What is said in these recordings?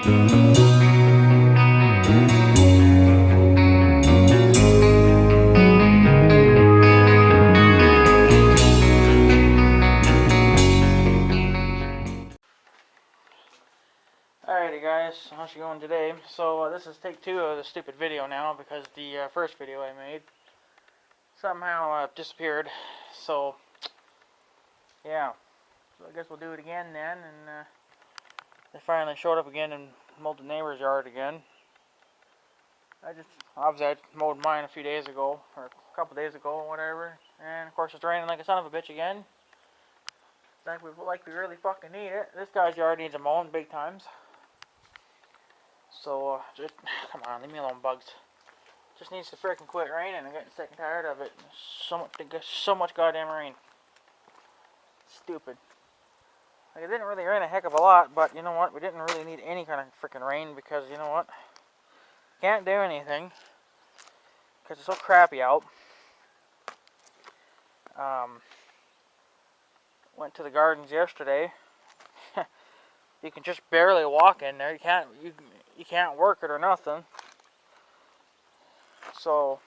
Alrighty guys, how's it going today? So this is take 2 of the stupid video now because the first video I made somehow disappeared. So yeah, so I guess we'll do it again then, and they finally showed up again and mowed the neighbor's yard again. Obviously I mowed mine a few days ago, or a couple days ago or whatever, and of course it's raining like a son of a bitch again. Like we really fucking need it. This guy's yard needs a mowing big times. So, just, come on, leave me alone, bugs. Just needs to freaking quit raining. I'm getting sick and tired of it. So much goddamn rain. Stupid. Like, it didn't really rain a heck of a lot, but you know what? We didn't really need any kind of freaking rain because, you know what? Can't do anything because it's so crappy out. Went to the gardens yesterday. You can just barely walk in there. You can't work it or nothing. So,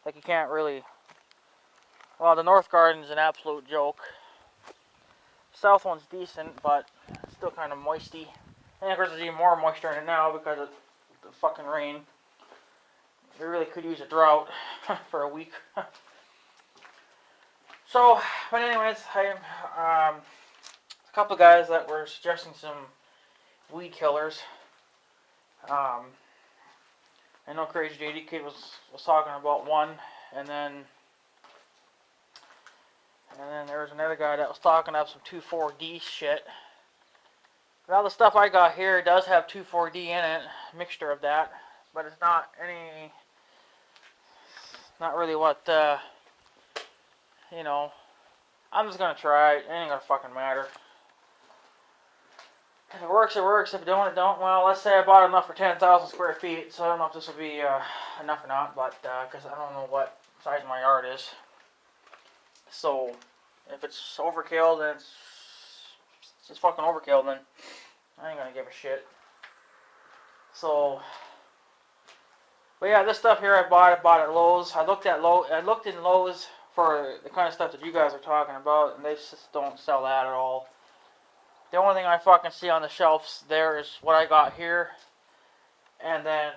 like, you can't really. Well, the north garden's an absolute joke. South one's decent, but still kind of moisty. And of course, there's even more moisture in it now because of the fucking rain. We really could use a drought for a week. So, but anyways, a couple of guys that were suggesting some weed killers. I know Crazy JD Kid was talking about one, and then there was another guy that was talking up some 2,4-D shit. Now the stuff I got here does have 2,4-D in it, mixture of that, but it's not really what, you know, I'm just gonna try it. It ain't gonna fucking matter. If it works, it works. If it don't, it don't. Well, let's say I bought enough for 10,000 square feet, so I don't know if this will be enough or not, but because I don't know what size my yard is. So, if it's overkill, then it's just fucking overkill, then I ain't gonna give a shit. So, but yeah, this stuff here I bought at Lowe's. I looked in Lowe's for the kind of stuff that you guys are talking about, and they just don't sell that at all. The only thing I fucking see on the shelves there is what I got here. And then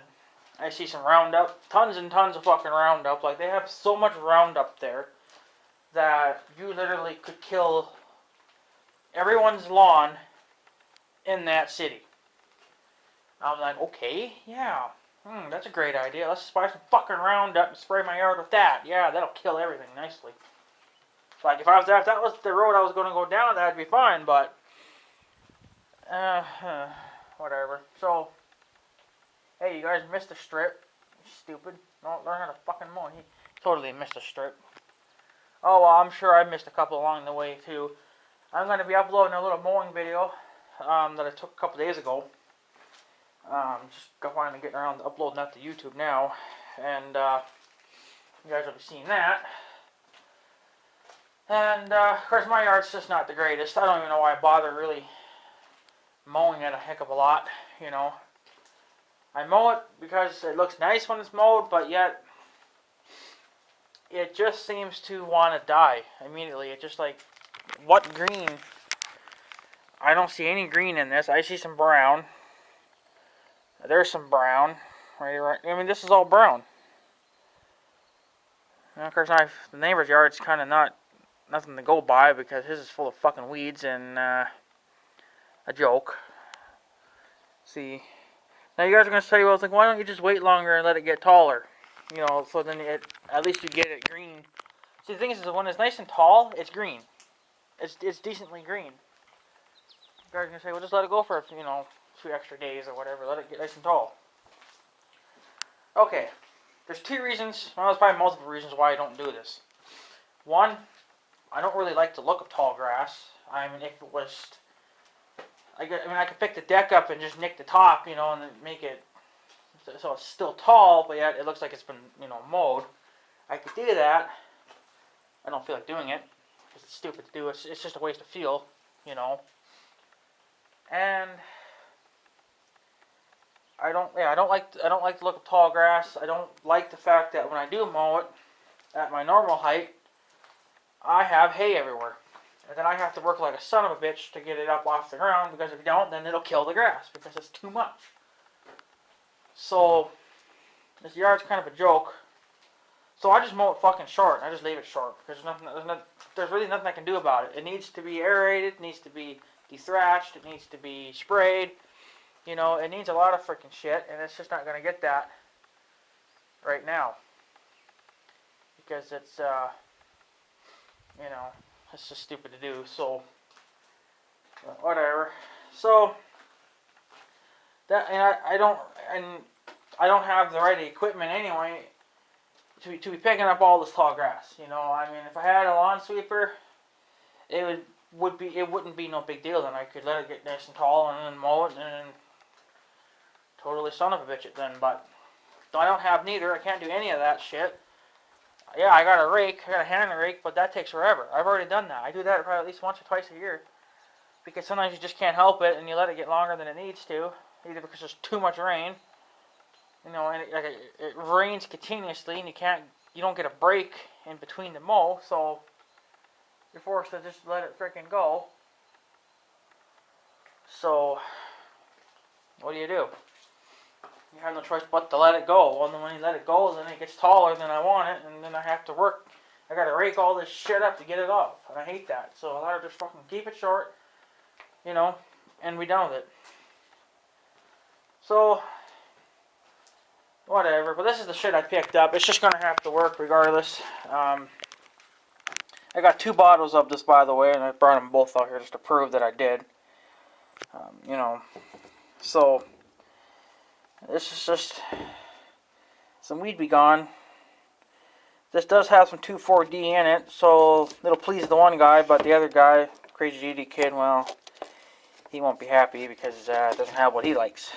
I see some Roundup. Tons and tons of fucking Roundup. Like, they have so much Roundup there that you literally could kill everyone's lawn in that city. I was like, okay, yeah. That's a great idea. Let's just buy some fucking Roundup and spray my yard with that. Yeah, that'll kill everything nicely. Like, if that was the road I was going to go down, that'd be fine, but whatever. So, hey, you guys missed a strip. You stupid. Don't learn how to fucking mow. He totally missed a strip. Oh, well, I'm sure I missed a couple along the way, too. I'm going to be uploading a little mowing video that I took a couple days ago. Just finally getting around to uploading that to YouTube now. And, you guys will be seeing that. And, of course, my yard's just not the greatest. I don't even know why I bother really mowing it a heck of a lot, you know. I mow it because it looks nice when it's mowed, but yet it just seems to want to die immediately. It's just like, what green? I don't see any green in this. I see some brown. There's some brown. Right. I mean, this is all brown. And of course, the neighbor's yard's kind of nothing to go by because his is full of fucking weeds and a joke. See, now you guys are gonna say, well, it's like, why don't you just wait longer and let it get taller? You know, so then at least you get it green. See, the thing is when it's nice and tall, it's green. It's decently green. You guys are gonna say, well, just let it go for a few extra days or whatever. Let it get nice and tall. Okay, there's 2 reasons. Well, there's probably multiple reasons why I don't do this. One, I don't really like the look of tall grass. I mean, if it was, I could pick the deck up and just nick the top, and then make it so it's still tall, but yet it looks like it's been, mowed. I could do that. I don't feel like doing it because it's stupid to do. It's just a waste of fuel, And I don't like the look of tall grass. I don't like the fact that when I do mow it at my normal height, I have hay everywhere. And then I have to work like a son of a bitch to get it up off the ground, because if you don't, then it'll kill the grass because it's too much. So this yard's kind of a joke. So I just mow it fucking short. I just leave it short because there's really nothing I can do about it. It needs to be aerated. It needs to be dethrashed. It needs to be sprayed. You know, it needs a lot of freaking shit, and it's just not going to get that right now because it's you know, it's just stupid to do. So whatever. So that, and I don't have the right equipment anyway to be picking up all this tall grass. You know, I mean, if I had a lawn sweeper, it wouldn't be no big deal. Then I could let it get nice and tall and then mow it and then totally son of a bitch it then. But I don't have neither. I can't do any of that shit. Yeah, I got a rake. I got a hand rake, but that takes forever. I've already done that. I do that probably at least once or twice a year because sometimes you just can't help it and you let it get longer than it needs to, either because there's too much rain. You know, and it rains continuously, and you don't get a break in between the mow, so you're forced to just let it frickin' go. So, what do? You have no choice but to let it go. Well, then when you let it go, then it gets taller than I want it, and then I have to work. I gotta rake all this shit up to get it off, and I hate that. So I just fucking keep it short, you know, and be done with it. So, whatever, but this is the shit I picked up. It's just going to have to work regardless. I got 2 bottles of this, by the way, and I brought them both out here just to prove that I did. You know, so this is just some Weed B Gon. This does have some 2,4-D in it, so it'll please the one guy, but the other guy, Crazy GD Kid, well, he won't be happy because it doesn't have what he likes.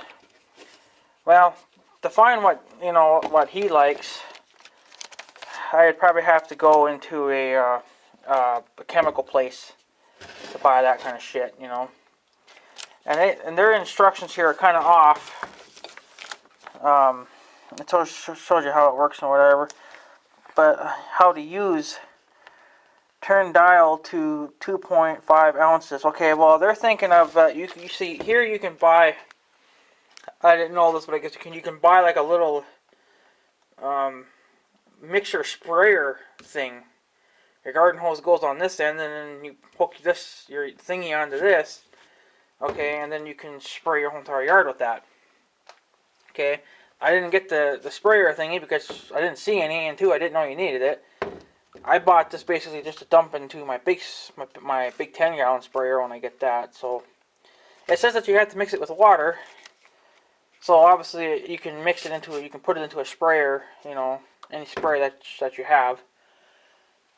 Well, to find what he likes, I'd probably have to go into a chemical place to buy that kind of shit, you know. And their instructions here are kind of off. It shows you how it works and whatever, but how to use turn dial to 2.5 ounces. Okay, well they're thinking of you see here you can buy. I didn't know this, but I guess you can buy like a little mixer sprayer thing. Your garden hose goes on this end, and then you hook your thingy onto this. Okay, and then you can spray your whole entire yard with that. Okay, I didn't get the sprayer thingy because I didn't see any, and 2, I didn't know you needed it. I bought this basically just to dump into my big 10-gallon sprayer when I get that. So it says that you have to mix it with water. So obviously you can you can put it into a sprayer, you know, any sprayer that you have.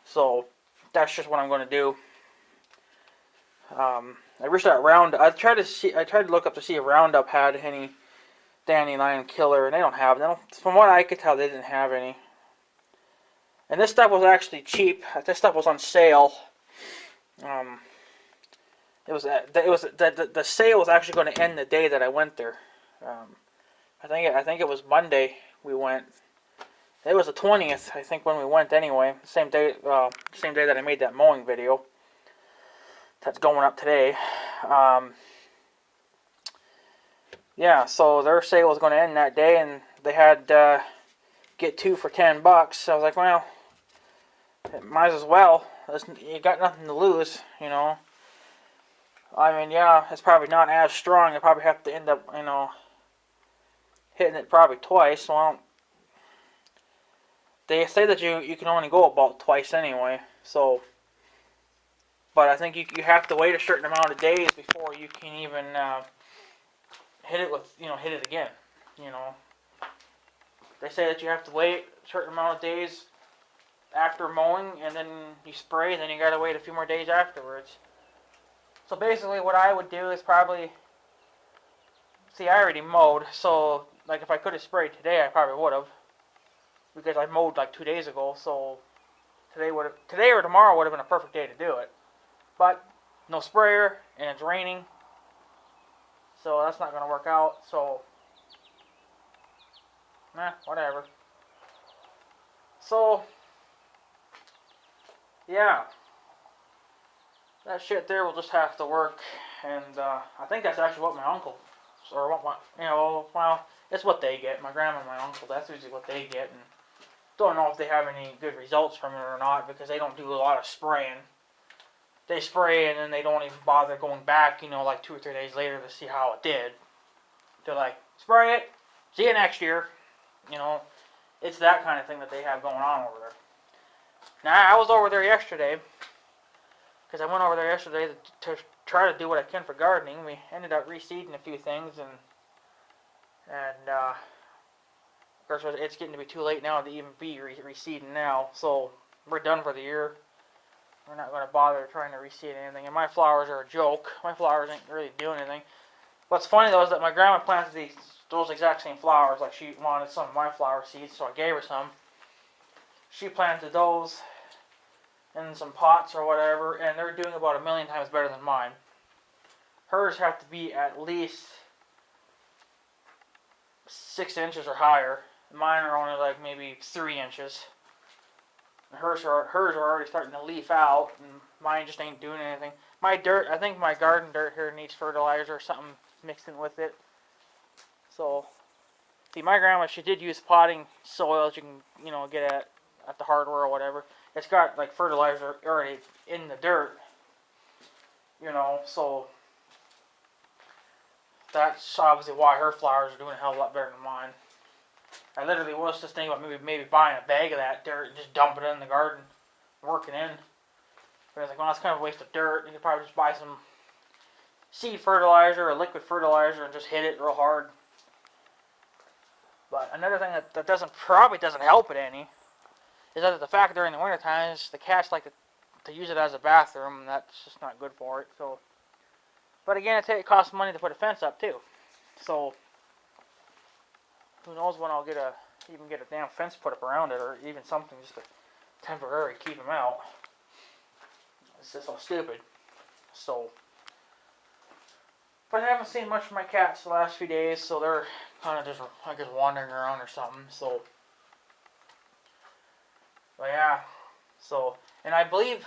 So that's just what I'm going to do. I wish that Roundup. I tried to look up to see if Roundup had any dandelion killer, and they don't have them. From what I could tell, they didn't have any. And this stuff was actually cheap. This stuff was on sale. The sale was actually going to end the day that I went there. I think it was Monday we went. It was the 20th, I think, when we went anyway. Same day that I made that mowing video. That's going up today. Yeah, so their sale was going to end that day, and they had get 2 for $10. So I was like, well, might as well. You got nothing to lose, you know. I mean, yeah, it's probably not as strong. You probably have to end up, you know, hitting it probably twice. Well, they say that you can only go about twice anyway. So, but I think you have to wait a certain amount of days before you can even hit it again. You know, they say that you have to wait a certain amount of days after mowing, and then you spray, and then you gotta wait a few more days afterwards. So basically what I would do is probably, see, I already mowed, so like if I could have sprayed today, I probably would have, because I mowed like 2 days ago. So today or tomorrow would have been a perfect day to do it, but no sprayer and it's raining, so that's not going to work out. So whatever. So, yeah. That shit there will just have to work. And I think that's actually what my uncle, or what my, well, it's what they get. My grandma and my uncle, that's usually what they get. And don't know if they have any good results from it or not because they don't do a lot of spraying. They spray and then they don't even bother going back, like 2 or 3 days later to see how it did. They're like, spray it, see you next year. It's that kind of thing that they have going on over there. Now, I was over there yesterday because I went over there yesterday to try to do what I can for gardening. We ended up reseeding a few things, and of course it's getting to be too late now to even be reseeding now. So we're done for the year. We're not going to bother trying to reseed anything. And my flowers are a joke. My flowers ain't really doing anything. What's funny though is that my grandma planted those exact same flowers. Like she wanted some of my flower seeds, so I gave her some. She planted those in some pots or whatever, and they're doing about 1,000,000 times better than mine. Hers have to be at least 6 inches or higher. Mine are only like maybe 3 inches. And hers are already starting to leaf out, and mine just ain't doing anything. My dirt, I think my garden dirt here needs fertilizer or something mixed in with it. So, see, my grandma, she did use potting soil that you can, get at the hardware or whatever. It's got like fertilizer already in the dirt, so that's obviously why her flowers are doing a hell of a lot better than mine. I literally was just thinking about maybe buying a bag of that dirt and just dumping it in the garden, working in. But I was like, well, that's kind of a waste of dirt. You could probably just buy some seed fertilizer or liquid fertilizer and just hit it real hard. But another thing that probably doesn't help it any is that the fact during the winter times the cats like to use it as a bathroom, and that's just not good for it. So, but again, it costs money to put a fence up too. So who knows when I'll even get a damn fence put up around it, or even something just to temporarily keep them out. It's just so stupid. So, but I haven't seen much of my cats the last few days, so they're kind of just, I guess, wandering around or something. So, but yeah. So, and I believe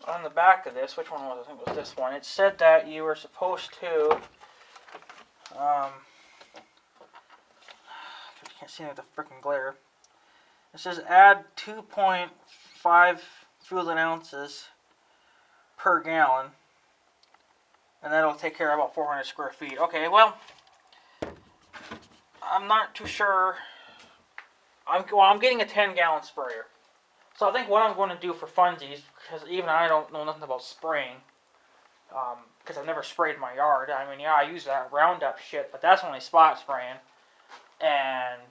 on the back of this, which one was it? I think it was this one. It said that you were supposed to, I can't see it with the freaking glare. It says add 2.5 fluid ounces per gallon, and that'll take care of about 400 square feet. Okay, well, I'm not too sure. I'm getting a 10-gallon sprayer. So I think what I'm going to do for funsies, because even I don't know nothing about spraying, because I've never sprayed my yard. I mean, yeah, I use that Roundup shit, but that's only spot spraying. And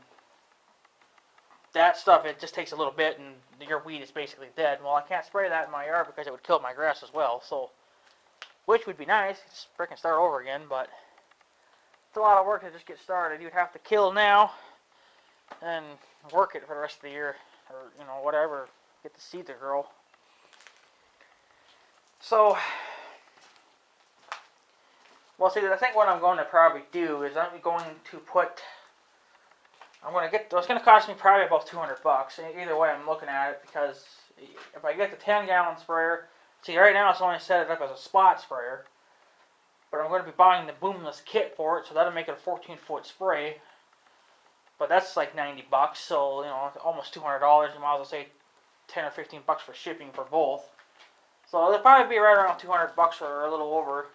that stuff, it just takes a little bit and your weed is basically dead. Well, I can't spray that in my yard because it would kill my grass as well. So, which would be nice, just freaking start over again, but it's a lot of work to just get started. You'd have to kill now and work it for the rest of the year, or whatever, get the seed to grow. So, well, see, I think what I'm going to probably do is it's going to cost me probably about $200. Either way, I'm looking at it, because if I get the 10-gallon sprayer, see, right now it's only set it up as a spot sprayer, but I'm going to be buying the boomless kit for it, so that'll make it a 14-foot spray. But that's like $90, so almost $200. You might as well say $10 or $15 for shipping for both. So it'll probably be right around $200 or a little over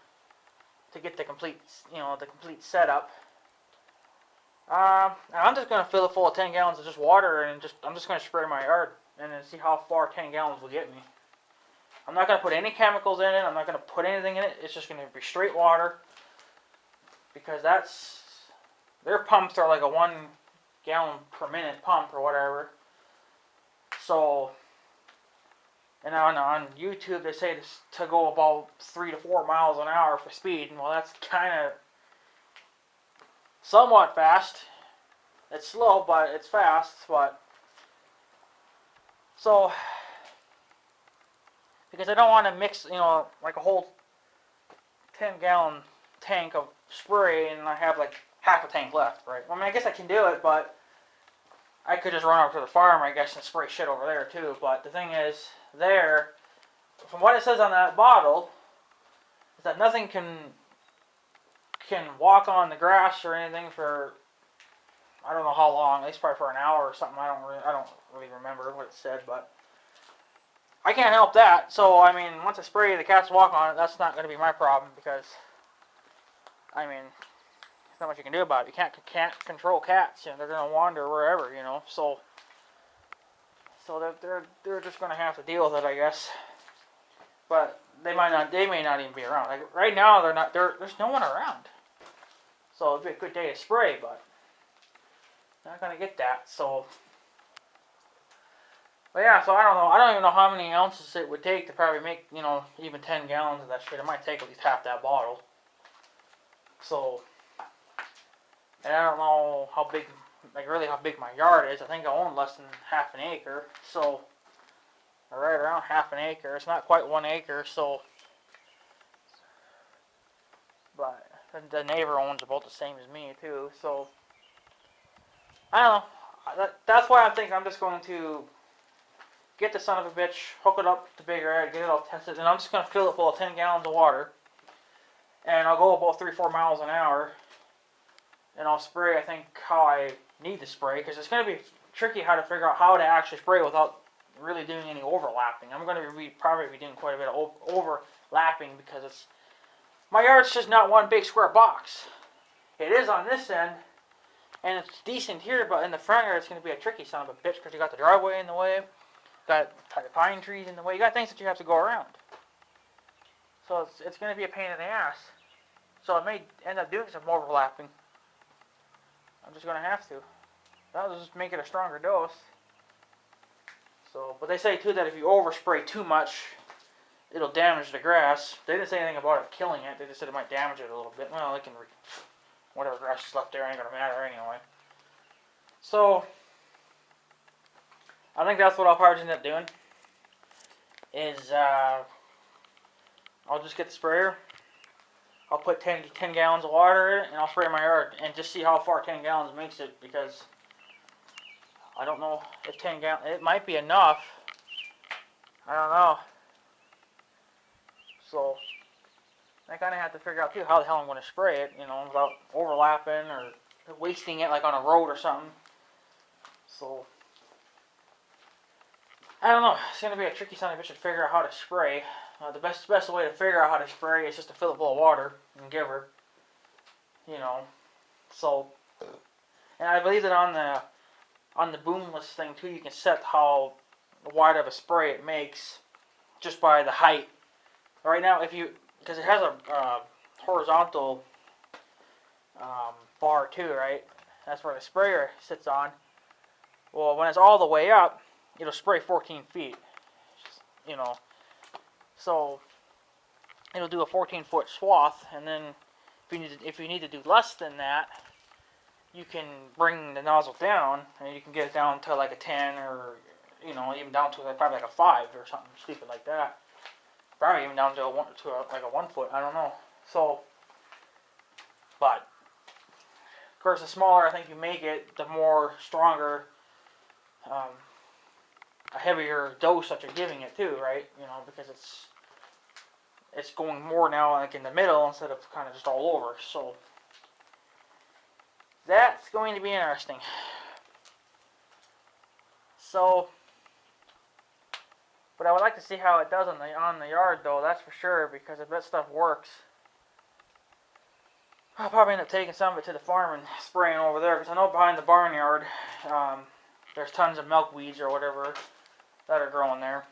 to get the complete setup. I'm just gonna fill it full of 10 gallons of just water, and I'm just gonna spray my yard and then see how far 10 gallons will get me. I'm not gonna put any chemicals in it. I'm not gonna put anything in it. It's just gonna be straight water, because their pumps are like a 1 gallon per minute pump or whatever. So, and on YouTube they say to go about 3 to 4 miles an hour for speed, and well, that's kind of somewhat fast. It's slow, but it's fast. But so, because I don't want to mix, like a whole 10-gallon tank of spray, and I have like half a tank left, right? I mean, I guess I can do it, but I could just run over to the farm, I guess, and spray shit over there too. But the thing is, from what it says on that bottle, is that nothing can walk on the grass or anything for I don't know how long. At least probably for an hour or something. I don't really remember what it said, but I can't help that. So I mean, once I spray, the cats walk on it. That's not going to be my problem because I mean, there's not much you can do about it. You can't control cats. You know, they're going to wander wherever. You know, so they're just going to have to deal with it, I guess. But they may not even be around. Like right now, there's no one around. So it'd be a good day to spray, but not gonna get that. So, but yeah. So I don't know. I don't even know how many ounces it would take to probably make even 10 gallons of that shit. It might take at least half that bottle. So, and I don't know how big, how big my yard is. I think I own less than half an acre. So, right around half an acre. It's not quite 1 acre. So, but the neighbor owns about the same as me too. So, I don't know. That's why I'm thinking I'm just going to get the son of a bitch, hook it up to Big Red, get it all tested, and I'm just going to fill it full of 10 gallons of water. And I'll go about 3-4 miles an hour. And I'll spray, I think, how I need to spray. Because it's going to be tricky how to figure out how to actually spray without really doing any overlapping. I'm going to probably be doing quite a bit of overlapping because my yard's just not one big square box. It is on this end, and it's decent here, but in the front yard it's going to be a tricky son of a bitch because you got the driveway in the way, got pine trees in the way, you got things that you have to go around. So it's going to be a pain in the ass. So I may end up doing some overlapping. I'm just going to have to. That'll just make it a stronger dose. So, but they say too that if you overspray too much, it'll damage the grass. They didn't say anything about it killing it. They just said it might damage it a little bit. Well, it can, whatever grass is left there ain't gonna matter anyway. So, I think that's what I'll probably end up doing. Is I'll just get the sprayer. I'll put 10 gallons of water in it, and I'll spray my yard and just see how far 10 gallons makes it because I don't know if 10 gallons. It might be enough. I don't know. So I kind of have to figure out too how the hell I'm going to spray it, without overlapping or wasting it like on a road or something. So I don't know. It's going to be a tricky son of a bitch to figure out how to spray. The best way to figure out how to spray is just to fill it full of water and give her. So, and I believe that on the boomless thing too, you can set how wide of a spray it makes just by the height. Right now, because it has a horizontal bar too, right? That's where the sprayer sits on. Well, when it's all the way up, it'll spray 14 feet. So it'll do a 14-foot swath, and then if you need to do less than that, you can bring the nozzle down, and you can get it down to like a 10 or even down to probably like a 5 or something stupid like that. Probably even down to like a 1 foot. I don't know. So, but of course, the smaller I think you make it, the more stronger, a heavier dose that you're giving it too, right? Because it's going more now like in the middle instead of kind of just all over. So that's going to be interesting. So, but I would like to see how it does on the yard though. That's for sure because if that stuff works, I'll probably end up taking some of it to the farm and spraying over there because I know behind the barnyard there's tons of milkweeds or whatever that are growing there.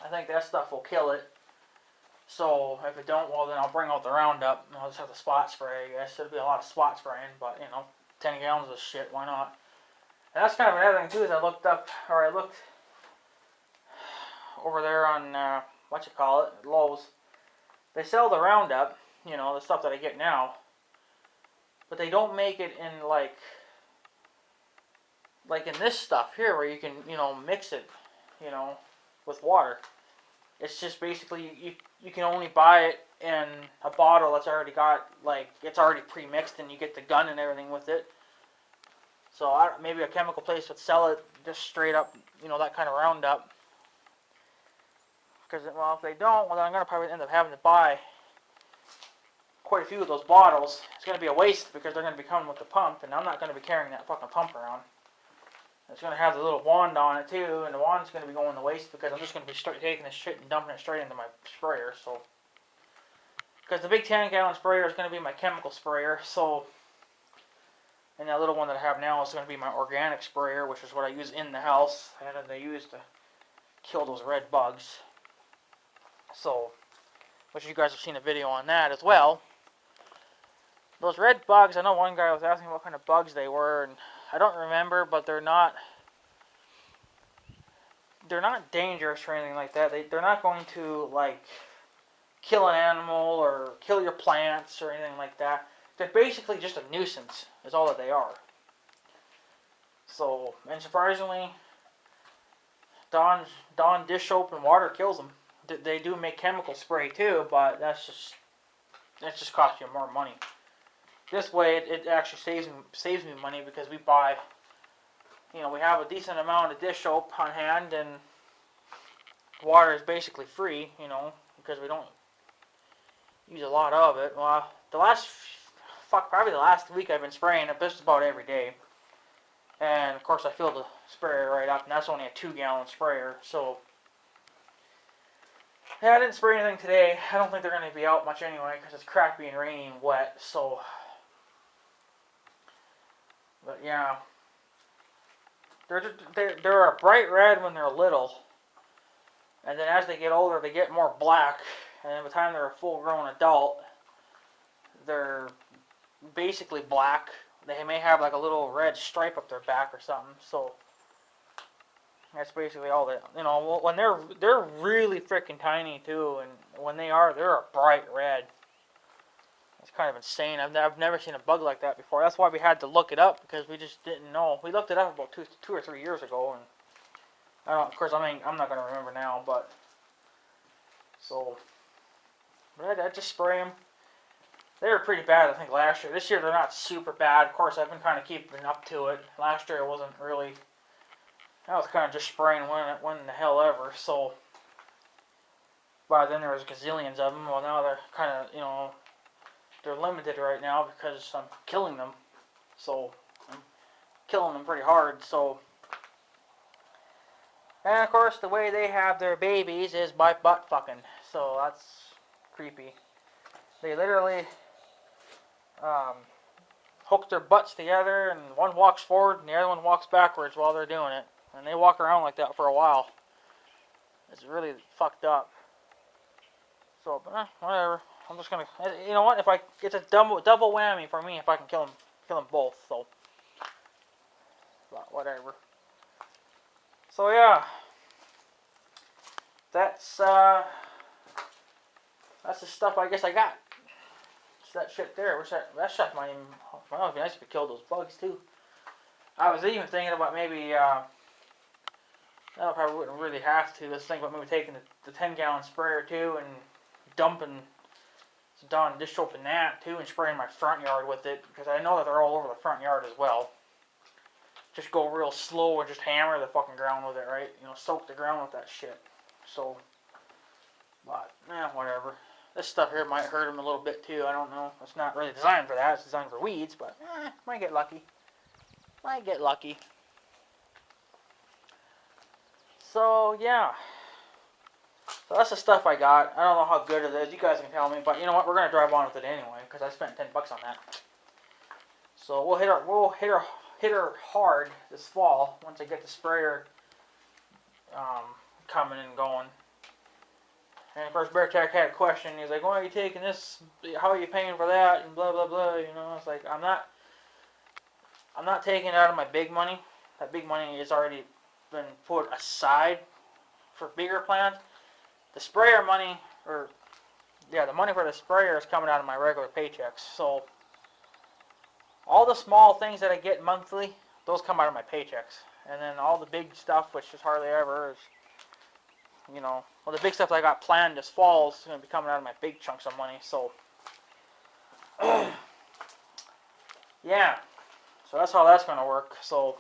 I think that stuff will kill it. So if it don't, well then I'll bring out the Roundup and I'll just have to spot spray, I guess. It'll be a lot of spot spraying, but 10 gallons of shit, why not? And that's kind of another thing too, is I looked over there on, Lowe's. They sell the Roundup, the stuff that I get now, but they don't make it in like in this stuff here where you can, mix it, with water. It's just basically, you can only buy it in a bottle that's already got, like, it's already pre-mixed and you get the gun and everything with it. So maybe a chemical place would sell it just straight up, you know, that kind of Roundup. Because, well, if they don't, well, then I'm going to probably end up having to buy quite a few of those bottles. It's going to be a waste because they're going to be coming with the pump, and I'm not going to be carrying that fucking pump around. It's going to have the little wand on it too, and the wand's going to be going to waste because I'm just going to be taking this shit and dumping it straight into my sprayer. So, because the big 10-gallon sprayer is going to be my chemical sprayer, so, and that little one that I have now is going to be my organic sprayer, which is what I use in the house, and then they use to kill those red bugs. So, which you guys have seen a video on that as well. Those red bugs, I know one guy was asking what kind of bugs they were, and I don't remember, but they're not dangerous or anything like that. They're not going to, like, kill an animal or kill your plants or anything like that. They're basically just a nuisance, is all that they are. So, and surprisingly, Dawn dish soap and water kills them. They do make chemical spray too, but that's just costs you more money. This way, it actually saves me money because we buy, you know, we have a decent amount of dish soap on hand, and water is basically free, you know, because we don't use a lot of it. Well, probably the last week I've been spraying it just about every day, and of course I fill the sprayer right up, and that's only a 2-gallon sprayer, so. Yeah, I didn't spray anything today. I don't think they're going to be out much anyway because it's crappy and rainy and wet, so. But yeah. They're a bright red when they're little. And then as they get older, they get more black. And by the time they're a full-grown adult, they're basically black. They may have like a little red stripe up their back or something, so. That's basically all that, you know, when they're really freaking tiny too, and when they're a bright red. It's kind of insane. I've never seen a bug like that before. That's why we had to look it up, because we just didn't know. We looked it up about two or 3 years ago, and of course, I'm not going to remember now, but, so, but I just spray them. They were pretty bad, I think, last year. This year, they're not super bad. Of course, I've been kind of keeping up to it. Last year, it wasn't really. I was kind of just spraying when the hell ever, so. By then there was gazillions of them. Well, now they're kind of, you know, they're limited right now because I'm killing them. So, I'm killing them pretty hard, so. And of course, the way they have their babies is by butt fucking. So, that's creepy. They literally hook their butts together, and one walks forward and the other one walks backwards while they're doing it. And they walk around like that for a while. It's really fucked up. So, but whatever. I'm just gonna, you know what? If it's a double whammy for me if I can kill them both. So, but whatever. So yeah, that's the stuff I guess I got. It's that shit there. Which that shit might even. Well, it'd be nice if we killed those bugs too. I was even thinking about maybe. No, I probably wouldn't really have to. Let's think about maybe taking the 10-gallon sprayer too and dumping some Dawn dish soap in that too and spraying my front yard with it, because I know that they're all over the front yard as well. Just go real slow and just hammer the fucking ground with it, right? You know, soak the ground with that shit. So, but, whatever. This stuff here might hurt them a little bit too. I don't know. It's not really designed for that. It's designed for weeds, but might get lucky. Might get lucky. So, yeah. So that's the stuff I got. I don't know how good it is. You guys can tell me. But you know what? We're going to drive on with it anyway, because I spent $10 on that. So we'll hit her hard this fall once I get the sprayer coming and going. And of course, Bear Tech had a question. He's like, "Why are you taking this? How are you paying for that?" And blah blah blah. You know, it's like I'm not taking it out of my big money. That big money has already been put aside for bigger plans. The sprayer money, the money for the sprayer is coming out of my regular paychecks. So all the small things that I get monthly, those come out of my paychecks. And then all the big stuff, which is hardly ever, is you know, well, the big stuff that I got planned this fall is going to be coming out of my big chunks of money. So, yeah. So that's how that's going to work. So,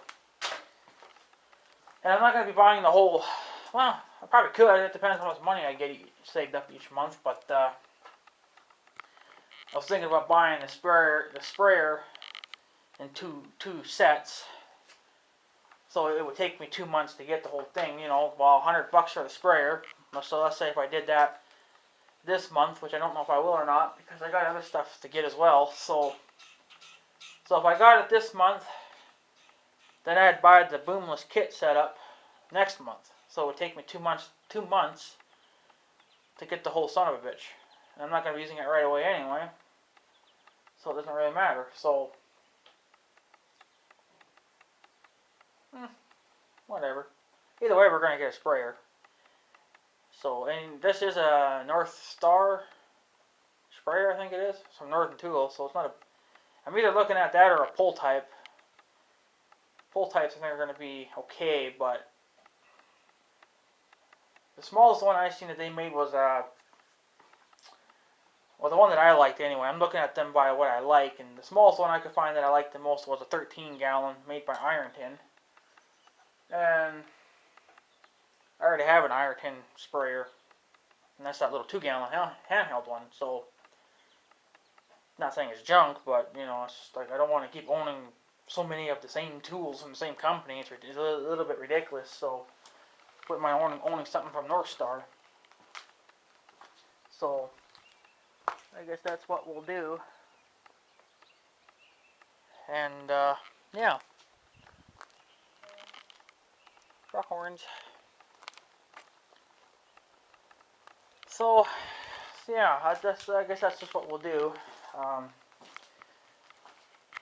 and I'm not going to be buying the whole. Well, I probably could. It depends on how much money I get saved up each month. But I was thinking about buying the sprayer in two sets. So it would take me 2 months to get the whole thing. You know, well, $100 for the sprayer. So let's say if I did that this month, which I don't know if I will or not, because I got other stuff to get as well. So if I got it this month, then I'd buy the boomless kit setup next month. So it would take me 2 months to get the whole son of a bitch. And I'm not going to be using it right away anyway. So it doesn't really matter. So, whatever. Either way, we're going to get a sprayer. So, and this is a North Star sprayer, I think it is. Some Northern Tool. So it's not a... I'm either looking at that or a pull type. Pull types I think are going to be okay, but the smallest one I seen that they made was well, the one that I liked anyway. I'm looking at them by what I like, and the smallest one I could find that I liked the most was a 13-gallon made by Ironton. And I already have an Ironton sprayer, and that's that little 2-gallon handheld one. So, not saying it's junk, but you know, it's just like I don't want to keep owning so many of the same tools from the same company. It's a little bit ridiculous. So, with my owning something from North Star. So, I guess that's what we'll do. And, yeah. Rock horns. So, yeah, I guess that's just what we'll do.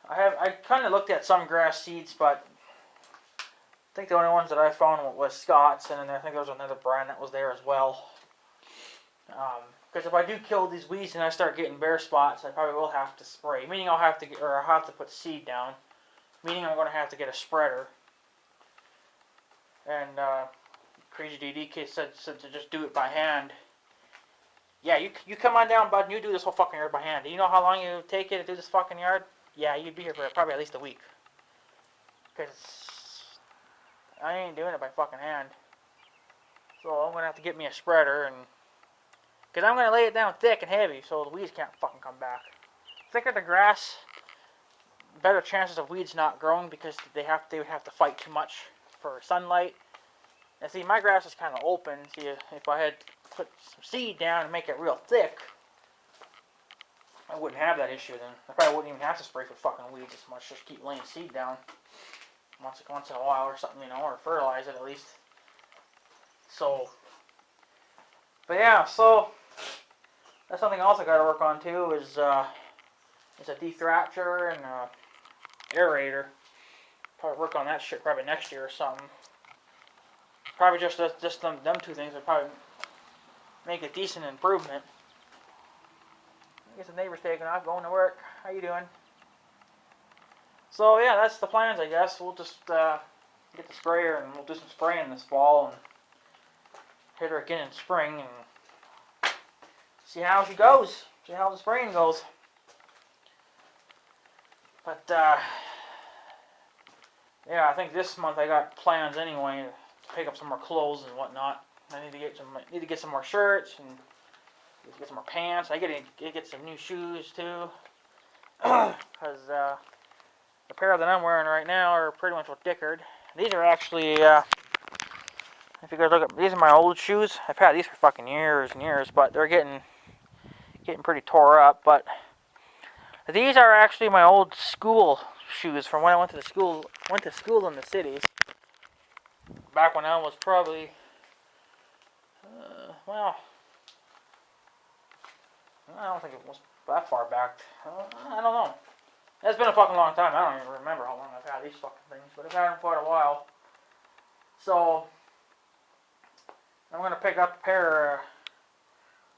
I kind of looked at some grass seeds, but I think the only ones that I found was Scott's, and then I think there was another brand that was there as well. Because if I do kill these weeds and I start getting bare spots, I probably will have to spray. Meaning I'll have to put seed down. Meaning I'm going to have to get a spreader. And Crazy DD said to just do it by hand. Yeah, you come on down, bud, and you do this whole fucking yard by hand. Do you know how long you take it to do this fucking yard? Yeah, you'd be here for probably at least a week. Because I ain't doing it by fucking hand. So I'm going to have to get me a spreader, and because I'm going to lay it down thick and heavy so the weeds can't fucking come back. Thicker the grass, better chances of weeds not growing, because they would have to fight too much for sunlight. And see, my grass is kind of open. See, if I had put some seed down and make it real thick, I wouldn't have that issue then. I probably wouldn't even have to spray for fucking weeds as much. Just keep laying seed down once in a while or something, you know, or fertilize it at least. So, but yeah, so that's something else I got to work on too. Is a dethrasher and a aerator. Probably work on that shit probably next year or something. Probably just them two things would probably make a decent improvement. I guess the neighbor's taking off, going to work. How you doing? So yeah, that's the plans, I guess. We'll just get the sprayer and we'll do some spraying this fall and hit her again in spring and see how she goes. See how the spraying goes. But yeah, I think this month I got plans anyway to pick up some more clothes and whatnot. I need to get some more shirts and get some more pants. I get some new shoes too, because the pair that I'm wearing right now are pretty much dickered. These are actually, if you guys look at, these are my old shoes. I've had these for fucking years and years, but they're getting pretty tore up. But these are actually my old school shoes from when I went to school in the cities. Back when I was probably, well, I don't think it was that far back. I don't know. It's been a fucking long time. I don't even remember how long I've had these fucking things, but I've had them for quite a while. So, I'm going to pick up a pair of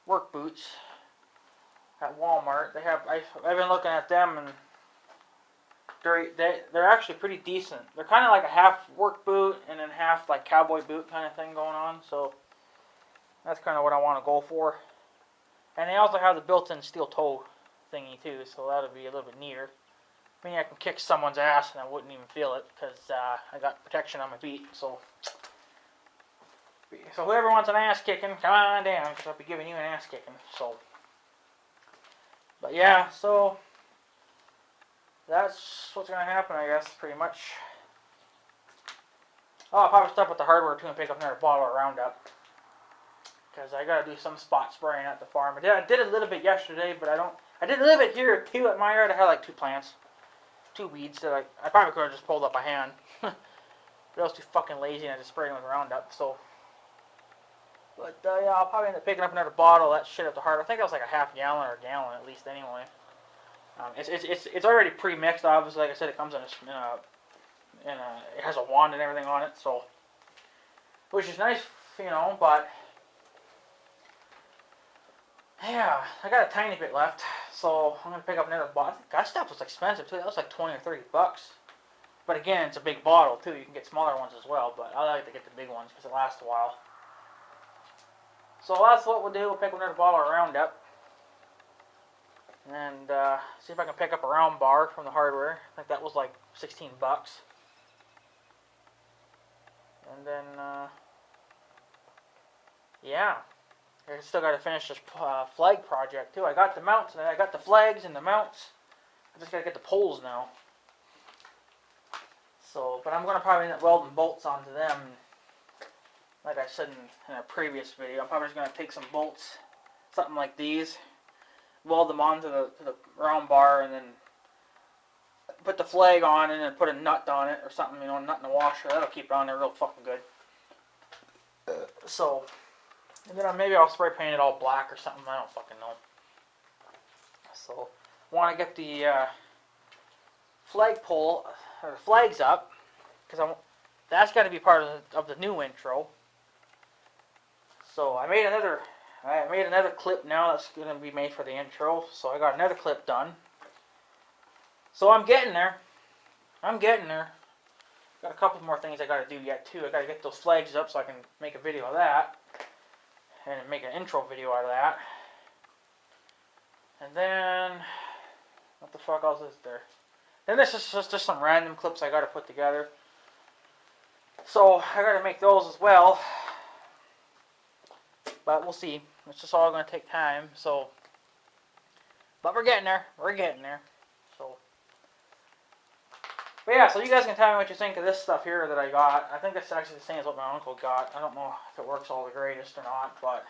work boots at Walmart. I've been looking at them, and they're actually pretty decent. They're kind of like a half work boot and then half like cowboy boot kind of thing going on. So, That's kind of what I want to go for. And they also have the built-in steel toe thingy too, so that'll be a little bit neater. I mean, I can kick someone's ass and I wouldn't even feel it because I got protection on my feet. So whoever wants an ass kicking, come on down because I'll be giving you an ass kicking. So, but yeah, so that's what's gonna happen, I guess, pretty much. Oh, I'll probably stop at the hardware too and pick up another bottle of Roundup because I gotta do some spot spraying at the farm. I did a little bit yesterday, but I did a little bit here too at my yard. I had like 2 plants, 2 weeds that I probably could have just pulled up by hand. But I was too fucking lazy and I just sprayed them with Roundup. So, but yeah, I'll probably end up picking up another bottle of that shit at the hardware. I think that was like a half gallon or a gallon at least anyway. It's already pre-mixed, obviously. Like I said, it comes in it has a wand and everything on it, so which is nice, you know. But yeah, I got a tiny bit left, so I'm gonna pick up another bottle. That stuff was expensive too. That was like 20 or 30 bucks. But again, it's a big bottle too. You can get smaller ones as well, but I like to get the big ones because it lasts a while. So that's what we'll do. We'll pick up another bottle of Roundup. And see if I can pick up a round bar from the hardware. I think that was like 16 bucks. And then, yeah. I still got to finish this flag project too. I got the mounts, and I got the flags and the mounts. I just got to get the poles now. So, but I'm going to probably end up welding bolts onto them. Like I said in a previous video, I'm probably just going to take some bolts, something like these, weld them onto the round bar, and then put the flag on and then put a nut on it or something, you know, a nut in the washer. That'll keep it on there real fucking good. So, and then maybe I'll spray paint it all black or something. I don't fucking know. So, want to get the flagpole or flags up because that's got to be part of the new intro. So I made another clip now that's going to be made for the intro. So I got another clip done. So I'm getting there. Got a couple more things I got to do yet too. I got to get those flags up so I can make a video of that. And make an intro video out of that. And then, what the fuck else is there? Then this is just some random clips I got to put together. So I got to make those as well. But we'll see. It's just all going to take time. So, but we're getting there. So, but yeah. So you guys can tell me what you think of this stuff here that I got. I think it's actually the same as what my uncle got. I don't know if it works all the greatest or not, but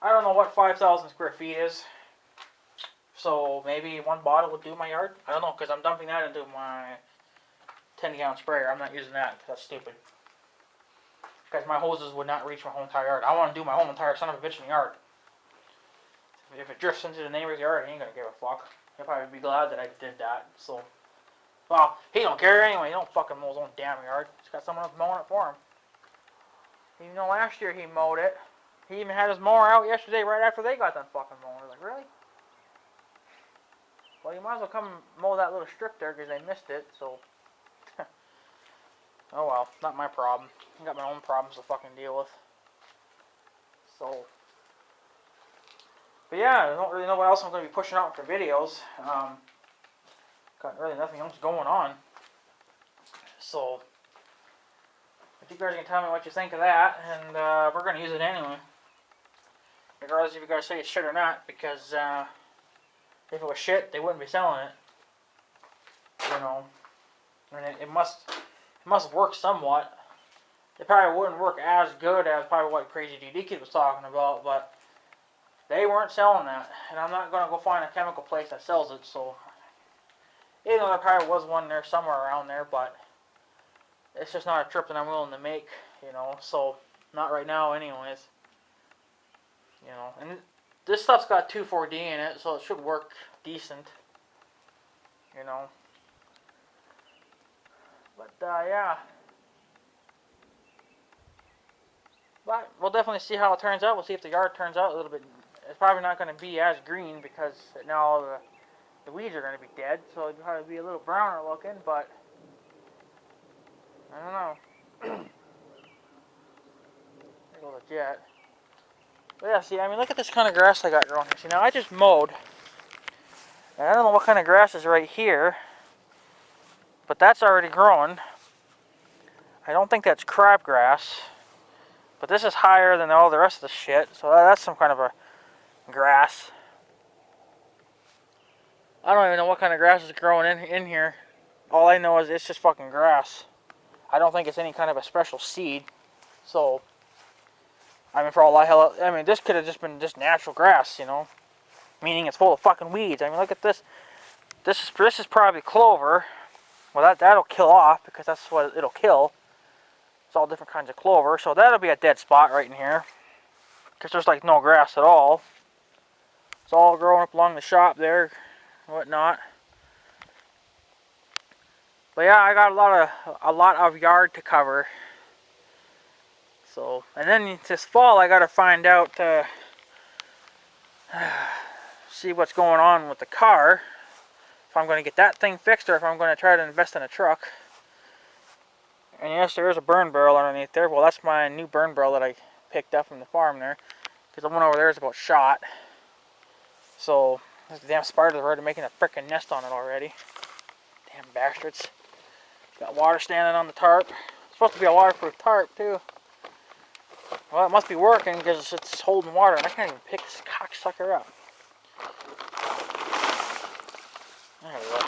I don't know what 5,000 square feet is. So maybe 1 bottle would do my yard. I don't know because I'm dumping that into my 10-gallon sprayer. I'm not using that because that's stupid. Because my hoses would not reach my whole entire yard. I want to do my whole entire son of a bitch in the yard. If it drifts into the neighbor's yard, he ain't gonna give a fuck. He'll probably be glad that I did that. So, well, he don't care anyway. He don't fucking mow his own damn yard. He's got someone else mowing it for him. Even though last year he mowed it, he even had his mower out yesterday right after they got done fucking mowing. Like, really? Well, you might as well come mow that little strip there because they missed it. So. Oh well, not my problem. I got my own problems to fucking deal with. So, but yeah, I don't really know what else I'm going to be pushing out for videos. Got really nothing else going on. So, if you guys can tell me what you think of that, and we're going to use it anyway. Regardless if you guys say it's shit or not, because if it was shit, they wouldn't be selling it. You know, I mean, it must work somewhat. It probably wouldn't work as good as probably what Crazy DD Kid was talking about, but they weren't selling that. And I'm not going to go find a chemical place that sells it, so even though there probably was one there somewhere around there, but it's just not a trip that I'm willing to make, you know, so not right now anyways. You know, and this stuff's got 2,4-D in it, so it should work decent, you know. But, yeah. But we'll definitely see how it turns out. We'll see if the yard turns out a little bit. It's probably not going to be as green because now the weeds are going to be dead. So it'll probably be a little browner looking, but I don't know. There goes a jet. But yeah, see, I mean, look at this kind of grass I got growing here. See, now I just mowed. And I don't know what kind of grass is right here. But that's already growing. I don't think that's crabgrass. But this is higher than all the rest of the shit. So that's some kind of a grass. I don't even know what kind of grass is growing in here. All I know is it's just fucking grass. I don't think it's any kind of a special seed. So, I mean, for all I mean, this could have just been just natural grass, you know. Meaning it's full of fucking weeds. I mean, look at this. This is probably clover. Well, that'll kill off because that's what it'll kill. It's all different kinds of clover. So that'll be a dead spot right in here. Because there's like no grass at all. It's all growing up along the shop there. Whatnot. But yeah, I got a lot of yard to cover. So, and then this fall I gotta find out, see what's going on with the car. If I'm gonna get that thing fixed or if I'm gonna try to invest in a truck. And yes, there is a burn barrel underneath there. Well, that's my new burn barrel that I picked up from the farm there. Because the one over there is about shot. So, those damn spiders are already making a frickin' nest on it already. Damn bastards. Got water standing on the tarp. It's supposed to be a waterproof tarp, too. Well, it must be working because it's holding water. And I can't even pick this cocksucker up. There we go.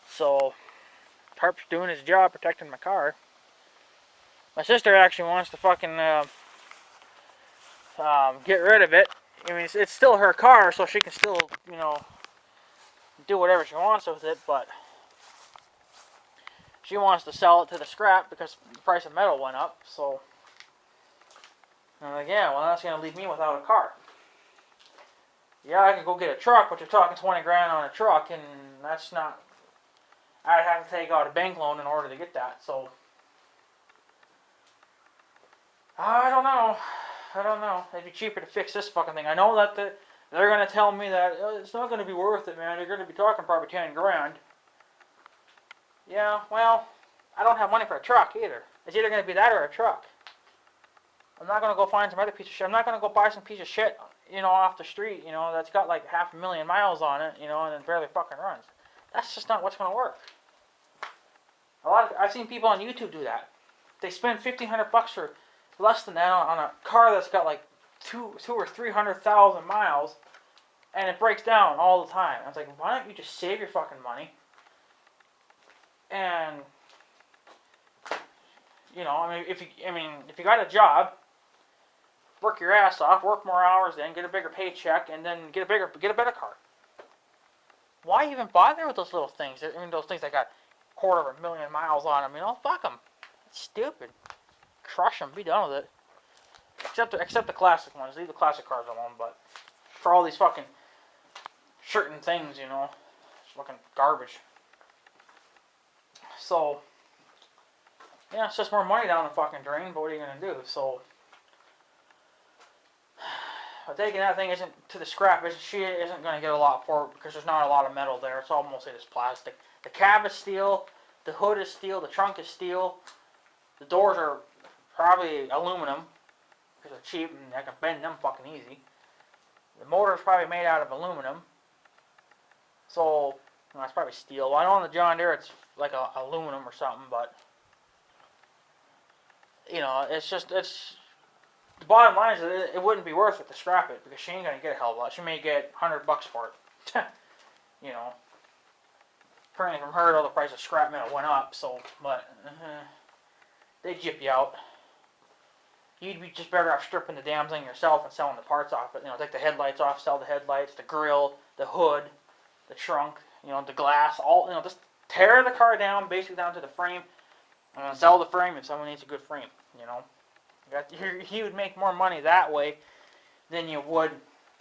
So, tarp's doing his job protecting my car. My sister actually wants to fucking get rid of it. I mean, it's still her car, so she can still, you know, do whatever she wants with it, but she wants to sell it to the scrap because the price of metal went up, so I'm like, yeah, well, that's going to leave me without a car. Yeah, I can go get a truck, but you're talking 20 grand on a truck, and that's not, I'd have to take out a bank loan in order to get that, so I don't know. It'd be cheaper to fix this fucking thing. I know that they're going to tell me that it's not going to be worth it, man. You're going to be talking probably 10 grand. Yeah, well, I don't have money for a truck either. It's either going to be that or a truck. I'm not going to go find some other piece of shit. I'm not going to go buy some piece of shit, you know, off the street, you know, that's got like 500,000 miles on it, you know, and it barely fucking runs. That's just not what's going to work. I've seen people on YouTube do that. They spend $1,500 for less than that on a car that's got like 200,000 or 300,000 miles, and it breaks down all the time. I was like, why don't you just save your fucking money? And you know, I mean, if you got a job, work your ass off, work more hours, then get a bigger paycheck, and then get a better car. Why even bother with those little things? I mean, those things that got 250,000 miles on them. You know, fuck them. It's stupid. Crush them. Be done with it. Except the classic ones. Leave the classic cars alone. But for all these fucking certain things, you know, it's fucking garbage. So yeah, it's just more money down the fucking drain. But what are you gonna do? So, but taking that thing isn't to the scrap. She isn't gonna get a lot for it because there's not a lot of metal there. It's all mostly just plastic. The cab is steel. The hood is steel. The trunk is steel. The doors are probably aluminum because they're cheap and I can bend them fucking easy. The motor is probably made out of aluminum. So, well, that's probably steel. Well, I know on the John Deere it's like aluminum or something, but you know, the bottom line is that it wouldn't be worth it to scrap it because she ain't gonna get a hell of a lot. She may get $100 for it. You know, apparently from her, all the price of scrap metal went up. So, but they jip you out. You'd be just better off stripping the damn thing yourself and selling the parts off it. You know, take the headlights off, sell the headlights, the grill, the hood, the trunk, you know, the glass, all, you know, just tear the car down, basically down to the frame, and sell the frame if someone needs a good frame, you know. You would make more money that way than you would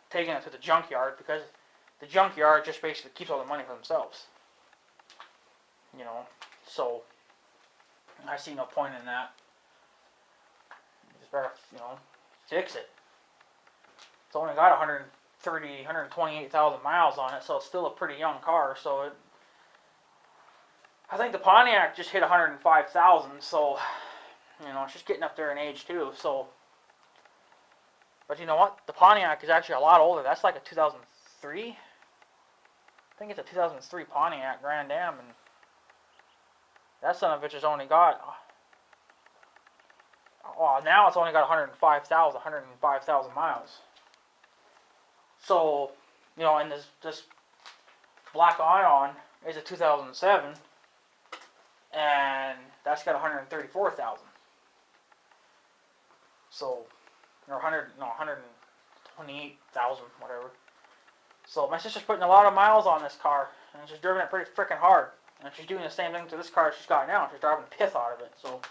taking it to the junkyard because the junkyard just basically keeps all the money for themselves. You know, so I see no point in that. Just better, you know, fix it. It's only got 128,000 miles on it, so it's still a pretty young car. So I think the Pontiac just hit 105,000. So You know, it's just getting up there in age too. So, but you know what? The Pontiac is actually a lot older. That's like a 2003. I think it's a 2003 Pontiac Grand Am, and that son of a bitch has only got. Well, now it's only got 105,000 miles. So, you know, and this Black Ion is a 2007, and that's got 134,000. So, or 128,000, whatever. So my sister's putting a lot of miles on this car, and she's driven it pretty freaking hard. And she's doing the same thing to this car she's got now. She's driving the piss out of it. So,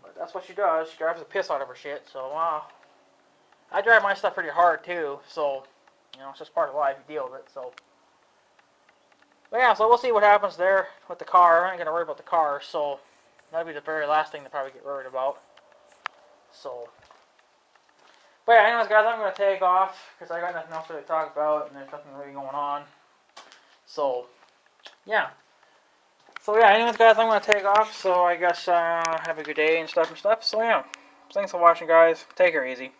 but that's what she does. She drives the piss out of her shit. So, I drive my stuff pretty hard too. So, you know, it's just part of life. You deal with it. So, but yeah. So we'll see what happens there with the car. I ain't gonna worry about the car. So that'll be the very last thing to probably get worried about. So. But yeah, anyways, guys, I'm going to take off because I got nothing else to really talk about, and there's nothing really going on. So, yeah. So, yeah, anyways, guys, I'm going to take off. So, I guess have a good day and stuff. So, yeah. Thanks for watching, guys. Take her easy.